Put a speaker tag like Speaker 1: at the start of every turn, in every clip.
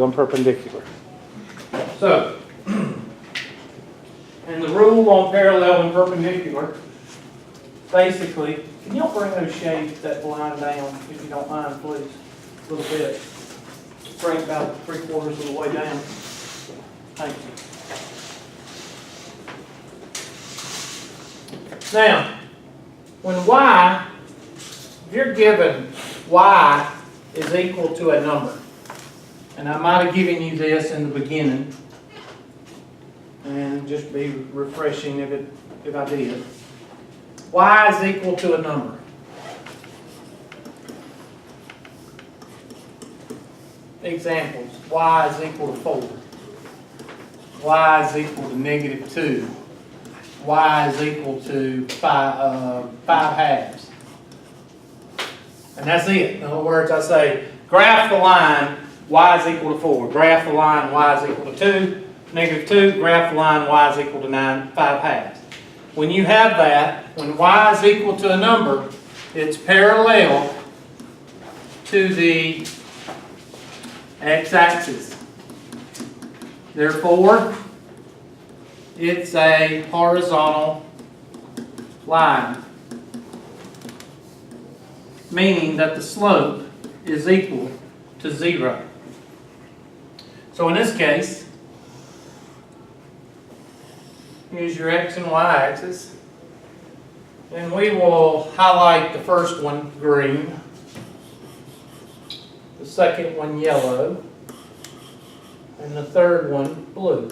Speaker 1: and perpendicular. So, and the rule on parallel and perpendicular, basically, can y'all bring those shades, that line down, if you don't mind, please, a little bit. Bring it about 3/4 of the way down. Thank you. Now, when y, if you're given y is equal to a number, and I might have given you this in the beginning, and just be refreshing if I did. Y is equal to a number. Examples, y is equal to 4. Y is equal to -2. Y is equal to 5 halves. And that's it. In other words, I say, graph the line, y is equal to 4. Graph the line, y is equal to 2. -2, graph the line, y is equal to 5 halves. When you have that, when y is equal to a number, it's parallel to the x-axis. Therefore, it's a horizontal line, meaning that the slope is equal to 0. So in this case, use your x and y axis, and we will highlight the first one green, the second one yellow, and the third one blue.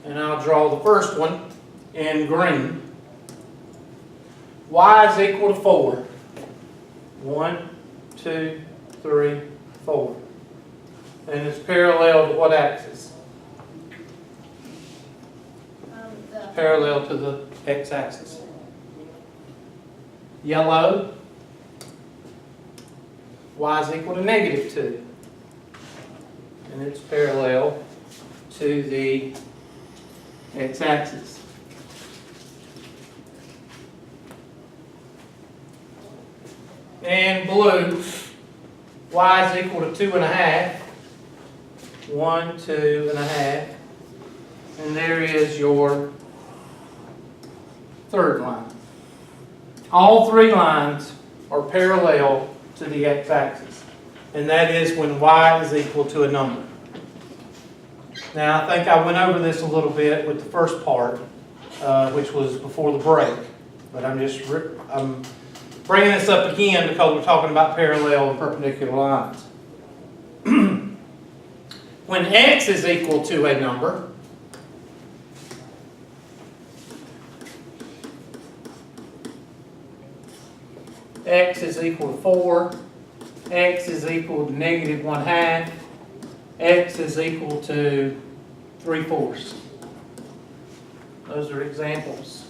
Speaker 1: And I'll draw the first one in green. Y is equal to 4. 1, 2, 3, 4. And it's parallel to what axis? Parallel to the x-axis. Yellow, y is equal to -2. And it's parallel to the x-axis. And blue, y is equal to 2.5. 1, 2.5. And there is your third line. All three lines are parallel to the x-axis, and that is when y is equal to a number. Now, I think I went over this a little bit with the first part, which was before the break, but I'm bringing this up again because we're talking about parallel and perpendicular lines. When x is equal to a number, x is equal to 4, x is equal to -1/2, x is equal to 3/4. Those are examples.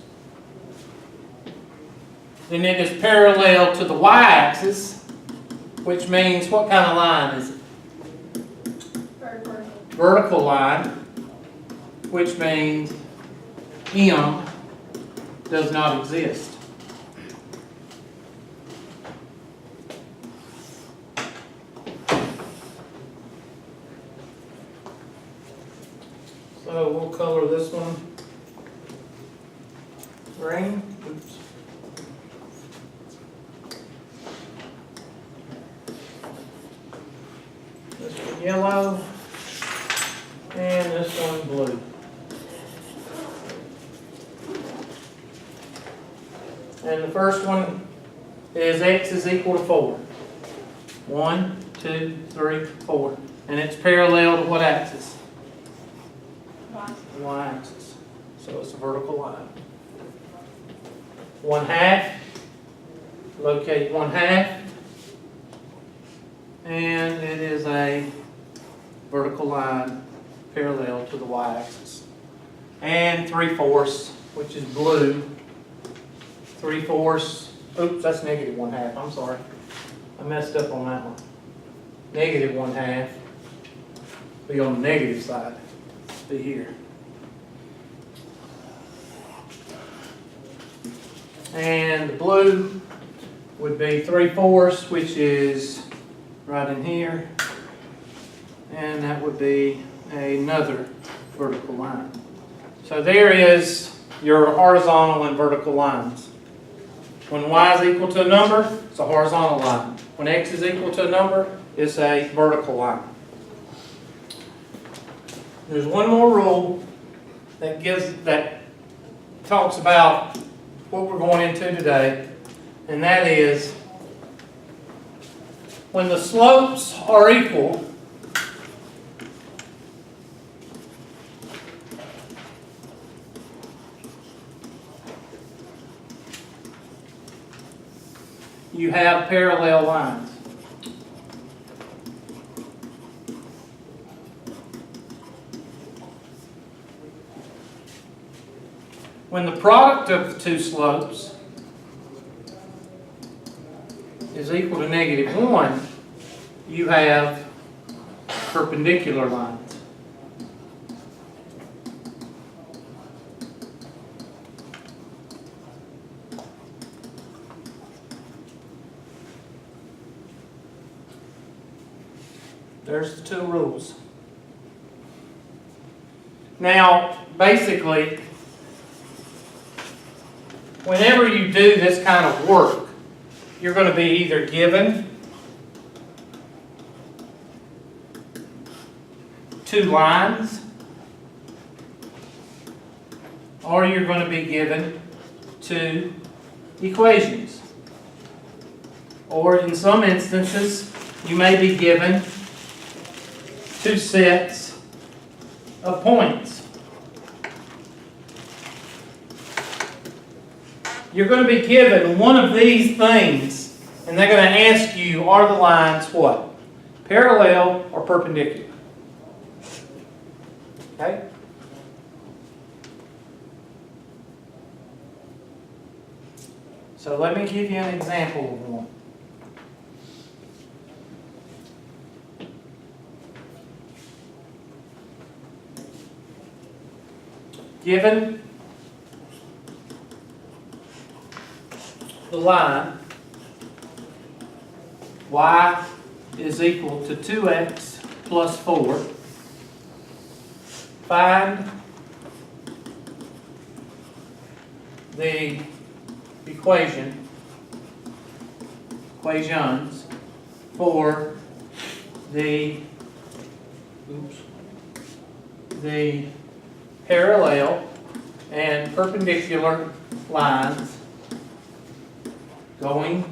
Speaker 1: Then it is parallel to the y-axis, which means what kind of line is it? Vertical line, which means m does not exist. So we'll color this one green. Oops. This one yellow. And this one blue. And the first one is x is equal to 4. 1, 2, 3, 4. And it's parallel to what axis? The y-axis. So it's a vertical line. 1/2. Locate 1/2. And it is a vertical line parallel to the y-axis. And 3/4, which is blue. 3/4, oops, that's -1/2, I'm sorry. I messed up on that one. -1/2, be on the negative side, be here. And the blue would be 3/4, which is right in here. And that would be another vertical line. So there is your horizontal and vertical lines. When y is equal to a number, it's a horizontal line. When x is equal to a number, it's a vertical line. There's one more rule that talks about what we're going into today, and that is when the slopes are equal, you have parallel lines. When the product of the two slopes is equal to -1, you have perpendicular lines. There's the two rules. Now, basically, whenever you do this kind of work, you're going to be either given two lines, or you're going to be given two equations. Or in some instances, you may be given two sets of points. You're going to be given one of these things, and they're going to ask you, are the lines what? Parallel or perpendicular? Okay? So let me give you an example of one. Given the line y is equal to 2x plus 4, find the equations for the parallel and perpendicular lines going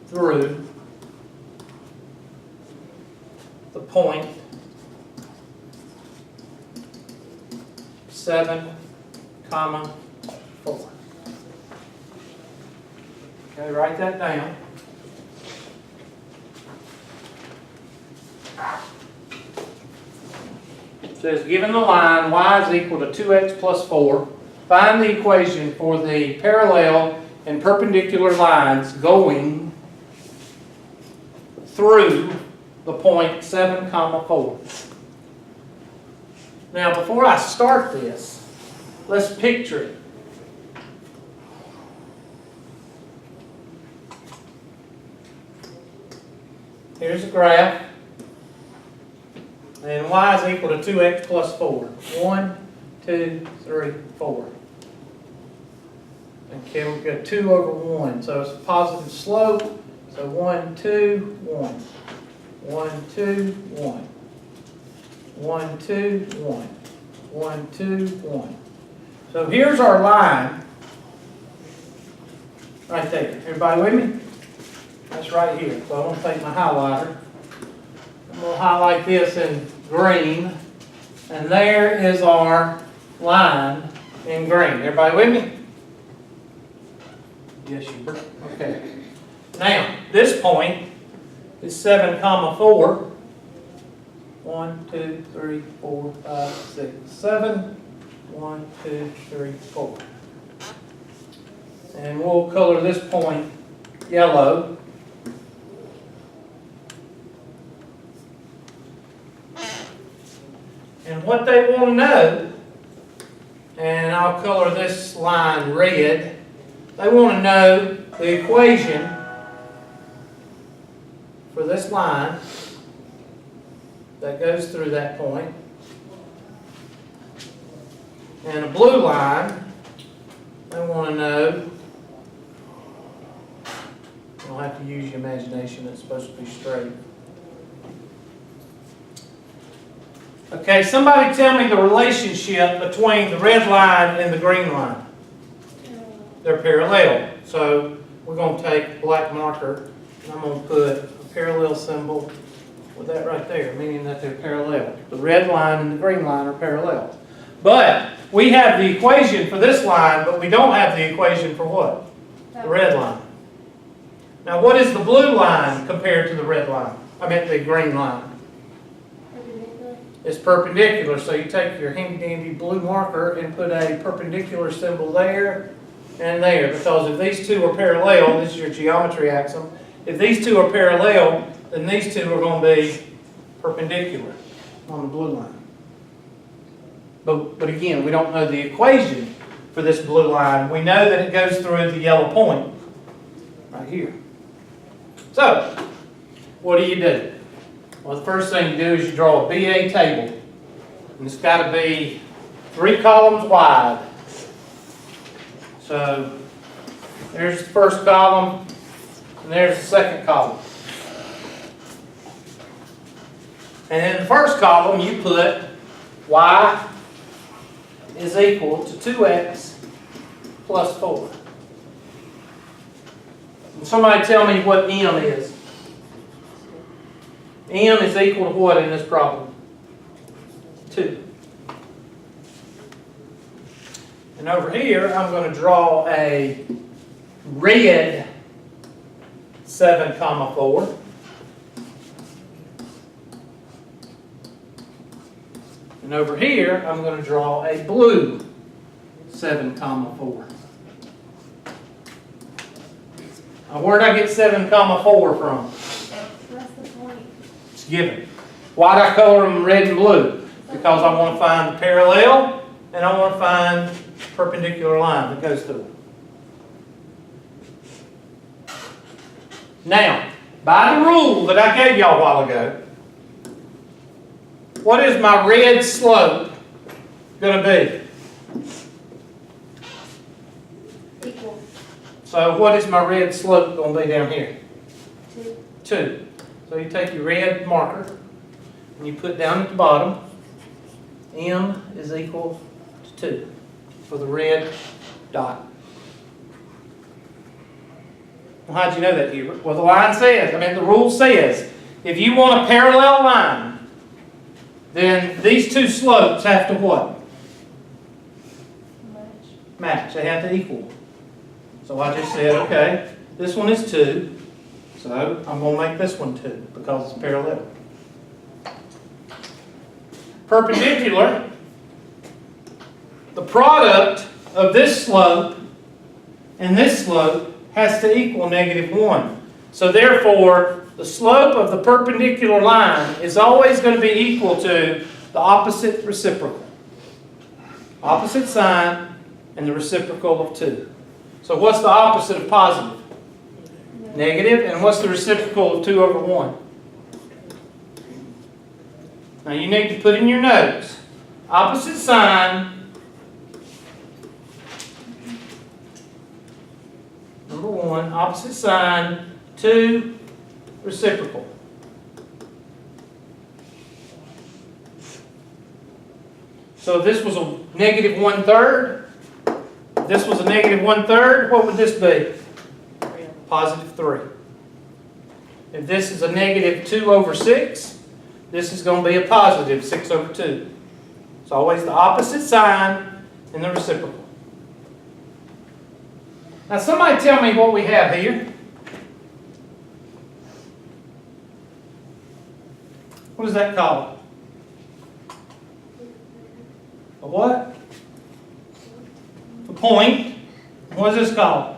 Speaker 1: through the point 7, 4. Okay, write that down. It says, given the line y is equal to 2x plus 4, find the equation for the parallel and perpendicular lines going through the point 7, 4. Now, before I start this, let's picture it. Here's a graph, and y is equal to 2x plus 4. 1, 2, 3, 4. Okay, we've got 2 over 1, so it's a positive slope. So 1, 2, 1. 1, 2, 1. 1, 2, 1. 1, 2, 1. So here's our line right there. Everybody with me? That's right here. So I'm going to take my highlighter. I'm going to highlight this in green. And there is our line in green. Everybody with me? Yes, you are. Okay. Now, this point is 7, 4. 1, 2, 3, 4, 5, 6, 7. 1, 2, 3, 4. And we'll color this point yellow. And what they want to know, and I'll color this line red, they want to know the equation for this line that goes through that point, and a blue line, I want to know, you'll have to use your imagination, it's supposed to be straight. Okay, somebody tell me the relationship between the red line and the green line. They're parallel. So we're going to take a black marker and I'm going to put a parallel symbol with that right there, meaning that they're parallel. The red line and the green line are parallel. But we have the equation for this line, but we don't have the equation for what? The red line. Now what is the blue line compared to the red line? I meant the green line. It's perpendicular, so you take your handy-dandy blue marker and put a perpendicular symbol there and there, because if these two are parallel, this is your geometry axiom, if these two are parallel, then these two are going to be perpendicular on the blue line. But again, we don't know the equation for this blue line. We know that it goes through the yellow point right here. So, what do? Well, the first thing you do is you draw a BA table. And it's got to be 3 columns wide. So, there's the first column, and there's the second column. And in the first column, you put y is equal to 2x plus 4. And somebody tell me what m is. M is equal to what in this problem? 2. And over here, I'm going to draw a red 7, 4. And over here, I'm going to draw a blue 7, 4. Now, where did I get 7, 4 from? Given. Why did I color them red and blue? Because I want to find the parallel and I want to find the perpendicular line that goes through it. Now, by the rule that I gave y'all a while ago, what is my red slope going to be?
Speaker 2: Equal.
Speaker 1: So what is my red slope going to be down here?
Speaker 2: 2.
Speaker 1: 2. So you take your red marker and you put down at the bottom, m is equal to 2 for the red dot. Well, how'd you know that, Hubert? Well, the line says, the rule says, if you want a parallel line, then these two slopes have to what? Match. They have to equal. So I just said, okay, this one is 2. So I'm going to make this one 2 because it's parallel. Perpendicular, the product of this slope and this slope has to equal -1. So therefore, the slope of the perpendicular line is always going to be equal to the opposite reciprocal. Opposite sign and the reciprocal of 2. So what's the opposite of positive? Negative. And what's the reciprocal of 2 over 1? Now you need to put in your notes, opposite sign, number 1, opposite sign, 2, reciprocal. So if this was a -1/3, if this was a -1/3, what would this be? +3. If this is a -2/6, this is going to be a +6/2. It's always the opposite sign and the reciprocal. Now somebody tell me what we have here. What is that called? A what? A point. What is this called?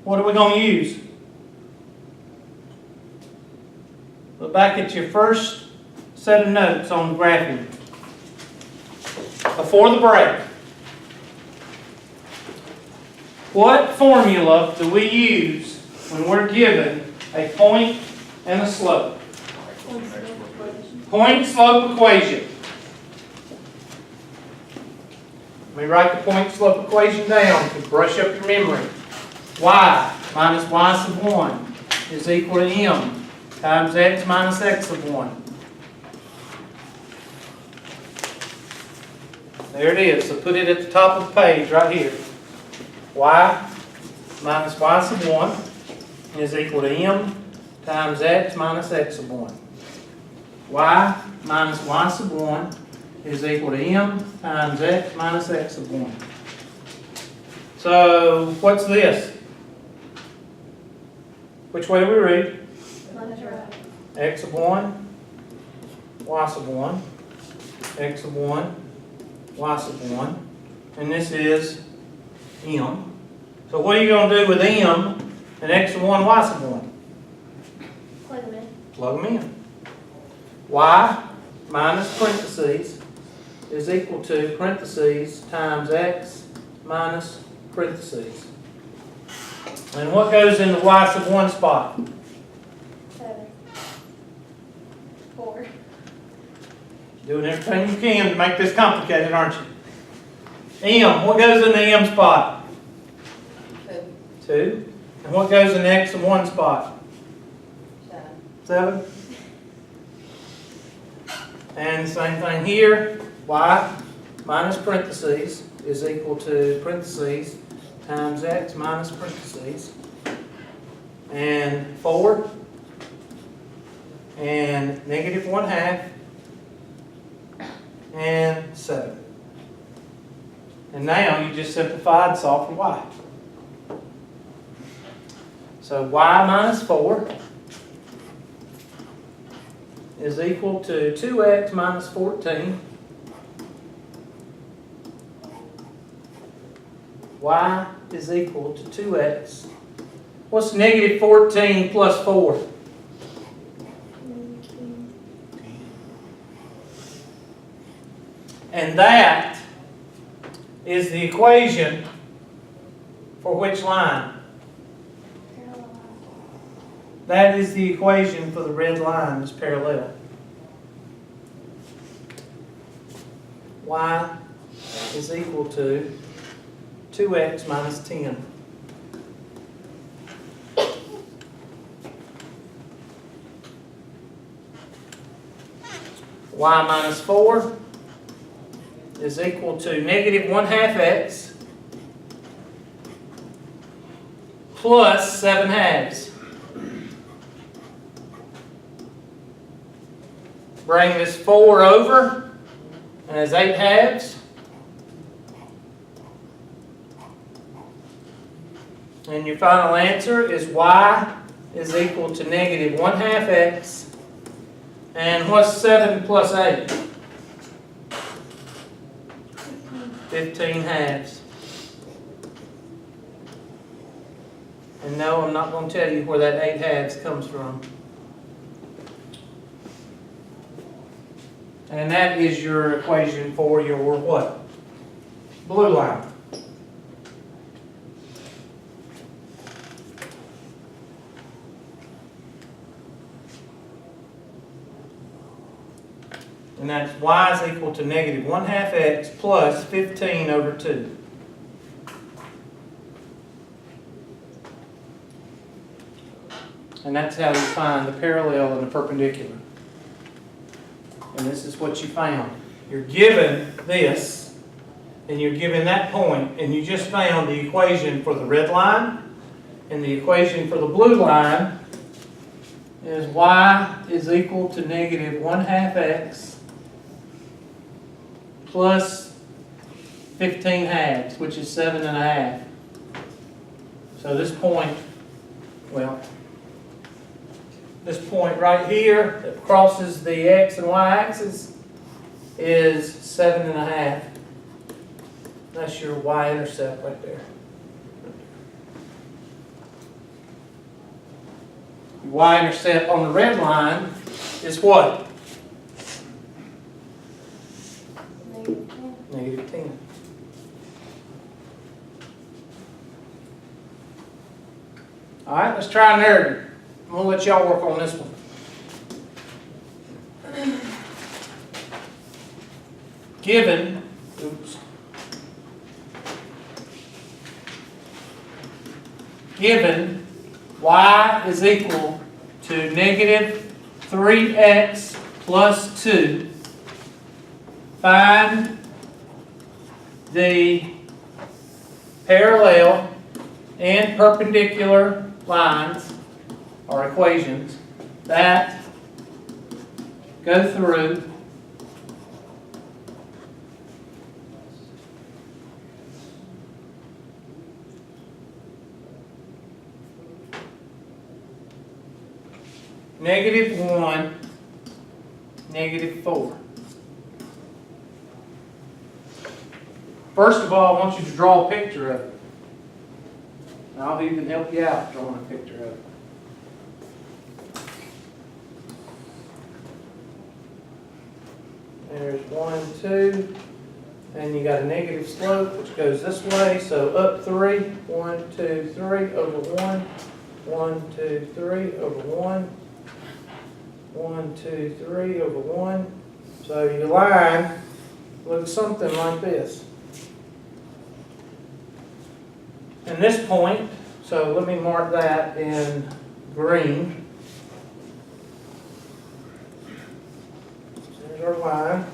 Speaker 1: What are we going to use? Look back at your first set of notes on the graphing. Before the break. What formula do we use when we're given a point and a slope. Point slope equation. Let me write the point slope equation down to brush up your memory. Y minus y sub 1 is equal to m times x minus x sub 1. There it is. So put it at the top of the page right here. Y minus y sub 1 is equal to m times x minus x sub 1. Y minus y sub 1 is equal to m times x minus x sub 1. So what's this? Which way do we read? X sub 1, y sub 1, x sub 1, y sub 1, and this is m. So what are you going to do with m and x sub 1, y sub 1?
Speaker 2: Plug them in.
Speaker 1: Plug them in. Y minus parentheses is equal to parentheses times x minus parentheses. And what goes in the y sub 1 spot?
Speaker 2: 7. 4.
Speaker 1: Doing everything you can to make this complicated, aren't you? M, what goes in the m spot? 2. And what goes in the x sub 1 spot? 7. And the same thing here. Y minus parentheses is equal to parentheses times x minus parentheses. And 4. And negative 1/2. And 7. And now you just simplify and solve for y. So y minus 4 is equal to 2x minus 14. Y is equal to 2x. What's negative 14 plus 4? And that is the equation for which line? That is the equation for the red line that's parallel. Y is equal to 2x minus 10. Y minus 4 is equal to negative 1/2 x plus 7/2. Bring this 4 over, and it's 8/2. And your final answer is y is equal to negative 1/2 x. And what's 7 plus 8? 15/2. And no, I'm not going to tell you where that 8/2 comes from. And that is your equation for your what? Blue line. And that's y is equal to negative 1/2 x plus 15 over 2. And that's how you find the parallel and the perpendicular. And this is what you found. You're given this, and you're given that point, and you just found the equation for the red line, and the equation for the blue line is y is equal to negative 1/2 x plus 15/2, which is 7.5. So this point, well, this point right here that crosses the x and y axis is 7.5. That's your y-intercept right there. Your y-intercept on the red line is what? Negative 10. All right, let's try narrative. I'm going to let y'all work on this one. given, oops, given y is equal to negative 3x plus 2, find the parallel and perpendicular lines or equations that go through -1, -4. First of all, I want you to draw a picture of it. And I'll even help you out drawing a picture of it. There's 1, 2, and you got a negative slope which goes this way, so up 3, 1, 2, 3 over 1, 1, 2, 3 over 1, 1, 2, 3 over 1. So your line looks something like this. And this point, so let me mark that in green. There's our line.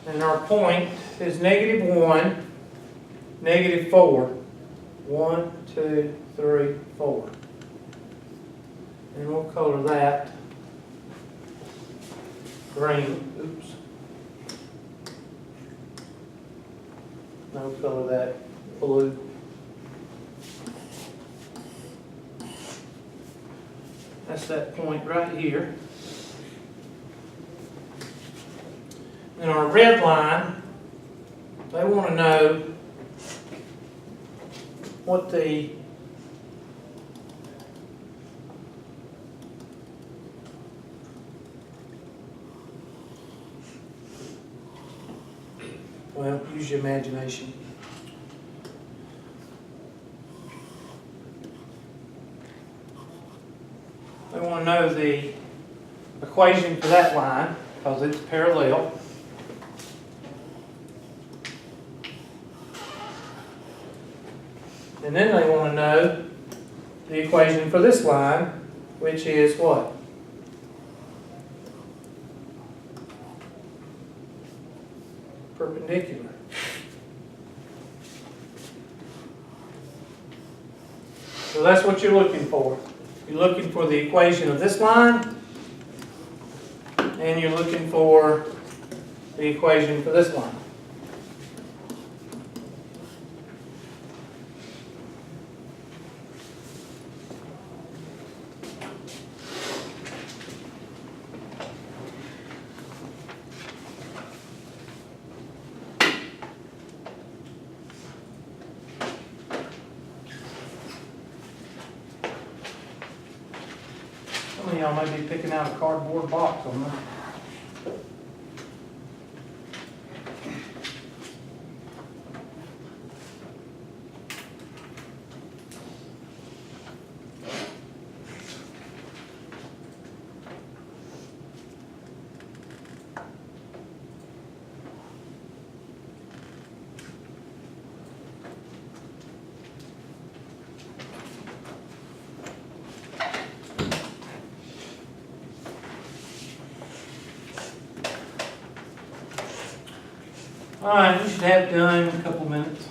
Speaker 1: And our point is -1, -4. 1, 2, 3, 4. And we'll color that green. Oops. No, color that blue. That's that point right here. And our red line, they want to know what the well, use your imagination. They want to know the equation for that line because it's parallel. And then they want to know the equation for this line, which is what? Perpendicular. So that's what you're looking for. You're looking for the equation of this line, and you're looking for the equation for this line. Some of y'all might be picking out a cardboard box on that. All right, we should have it done in a couple of minutes.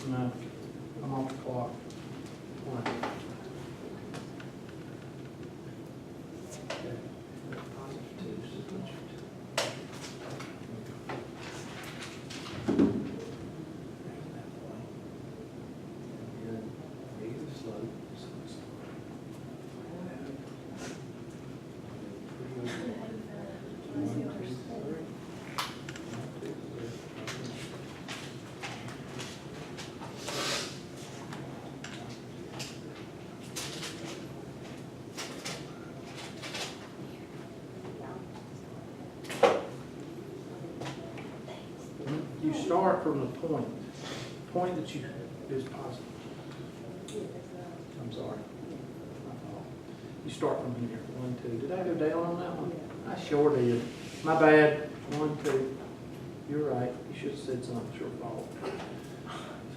Speaker 1: No, I'm off the clock. One. start from the point that you is positive. I'm sorry. My fault. You start from here. 1, 2. Did I go down on that one? I sure did. My bad. 1, 2. You're right. You should have said something. It's your fault.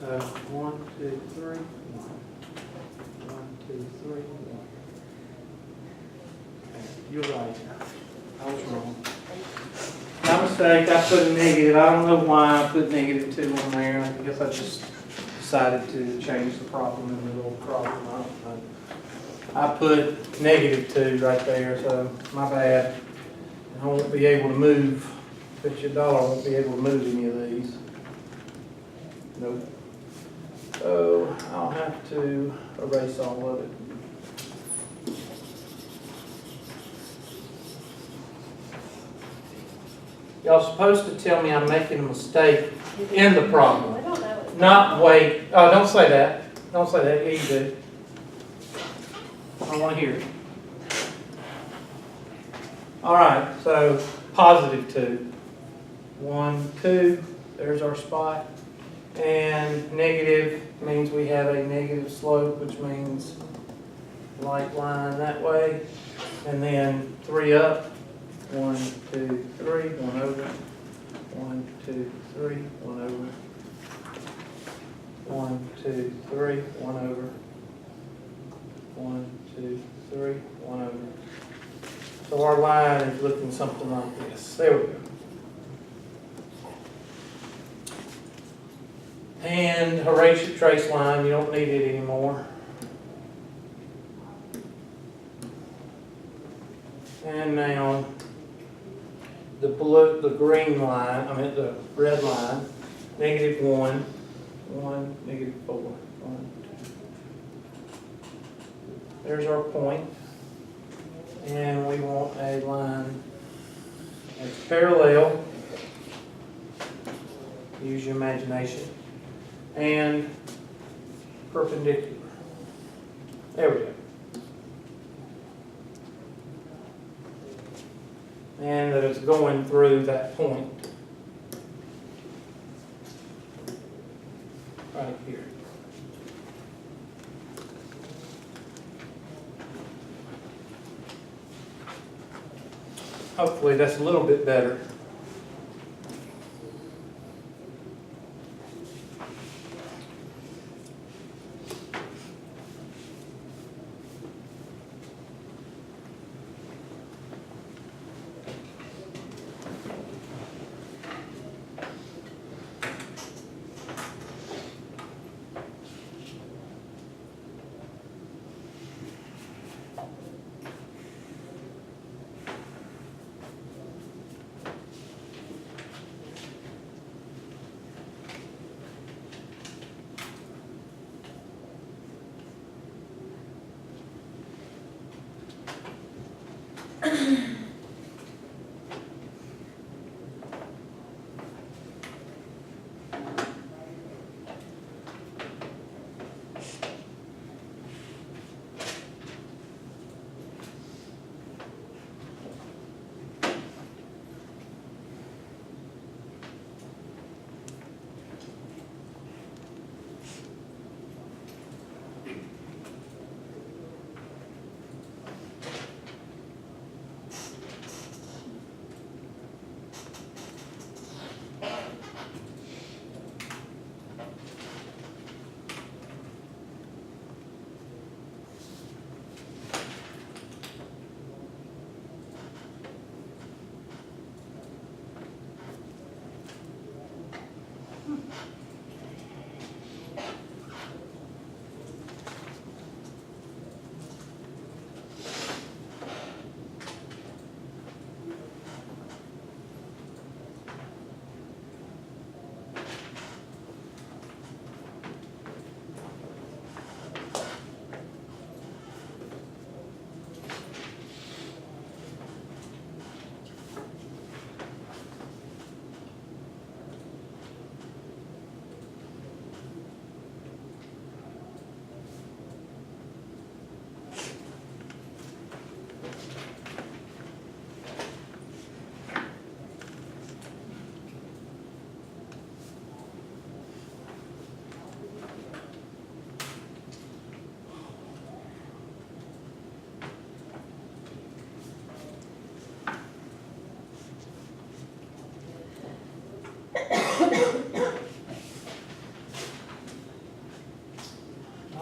Speaker 1: So 1, 2, 3, 1. 1, 2, 3, 1. You're right. I was wrong. My mistake. I put a negative. I don't know why I put -2 on there. I guess I just decided to change the problem in the little problem. I don't know. I put -2 right there, so my bad. I won't be able to move. $50, I won't be able to move any of these. Nope. So I'll have to erase all of it. Y'all supposed to tell me I'm making a mistake in the problem.
Speaker 2: I don't know.
Speaker 1: Not wait. Oh, don't say that. Don't say that. Yeah, you do. I want to hear it. All right. So +2. 1, 2. There's our spot. And negative means we have a negative slope, which means light line that way. And then 3 up. 1, 2, 3. 1 over. 1, 2, 3. 1 over. 1, 2, 3, 1 over. 1, 2, 3, 1 over. So our line is looking something like this. There we go. And erase your trace line. You don't need it anymore. And now the green line, the red line, -1. 1, -4. 1, 2. There's our point. And we want a line that's parallel. Use your imagination. And perpendicular. There we go. And that it's going through that point. Right here. Hopefully that's a little bit better.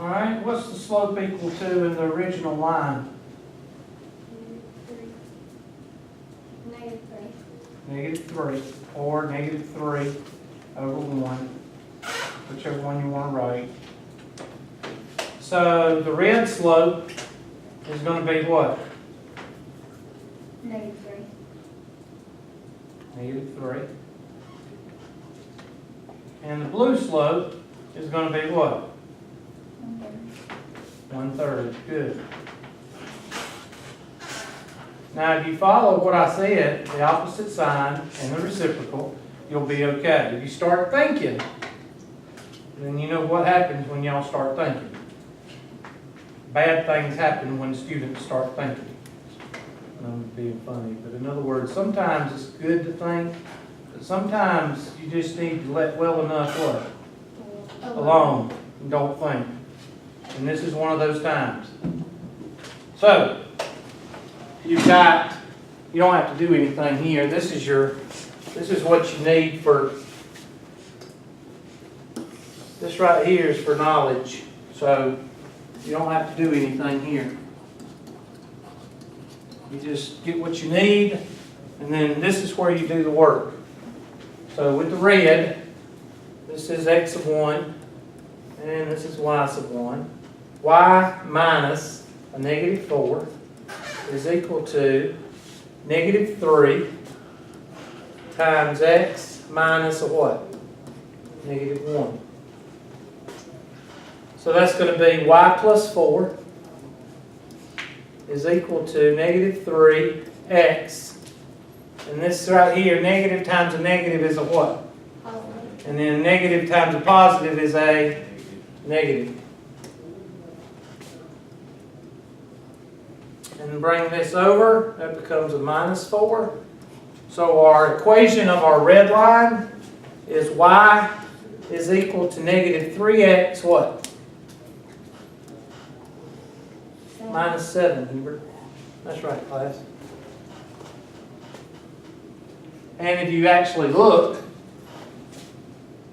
Speaker 1: All right, what's the slope equal to in the original line?
Speaker 2: 3. Negative 3.
Speaker 1: -3, or -3 over 1, whichever one you want to write. So the red slope is going to be what?
Speaker 2: Negative 3.
Speaker 1: -3. And the blue slope is going to be what? 1/3. Good. Now, if you follow what I said, the opposite sign and the reciprocal, you'll be okay. If you start thinking, then you know what happens when y'all start thinking. Bad things happen when students start thinking. I'm being funny, but in other words, sometimes it's good to think, but sometimes you just need to let well enough what? Alone and don't think. And this is one of those times. So, you've got, you don't have to do anything here. This is what you need for, this right here is for knowledge. So, you don't have to do anything here. You just get what you need, and then this is where you do the work. So with the red, this is x of 1, and this is y sub 1. Y minus a -4 is equal to -3 times x minus a what? -1. So that's going to be y plus 4 is equal to -3x. And this right here, negative times a negative is a what?
Speaker 2: Positive.
Speaker 1: And then negative times a positive is a negative. And bring this over, that becomes a -4. So our equation of our red line is y is equal to -3x what? -7, Hubert. That's right, class. And if you actually look,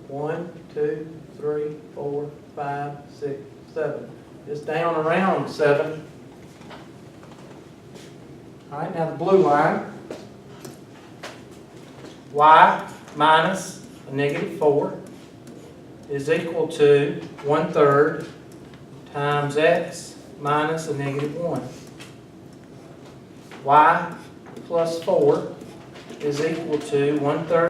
Speaker 1: 1, 2, 3, 4, 5, 6, 7. It's down around 7. All right, now the blue line. Y minus a -4 is equal to 1/3 times x minus a -1. Y plus 4 is equal to 1/3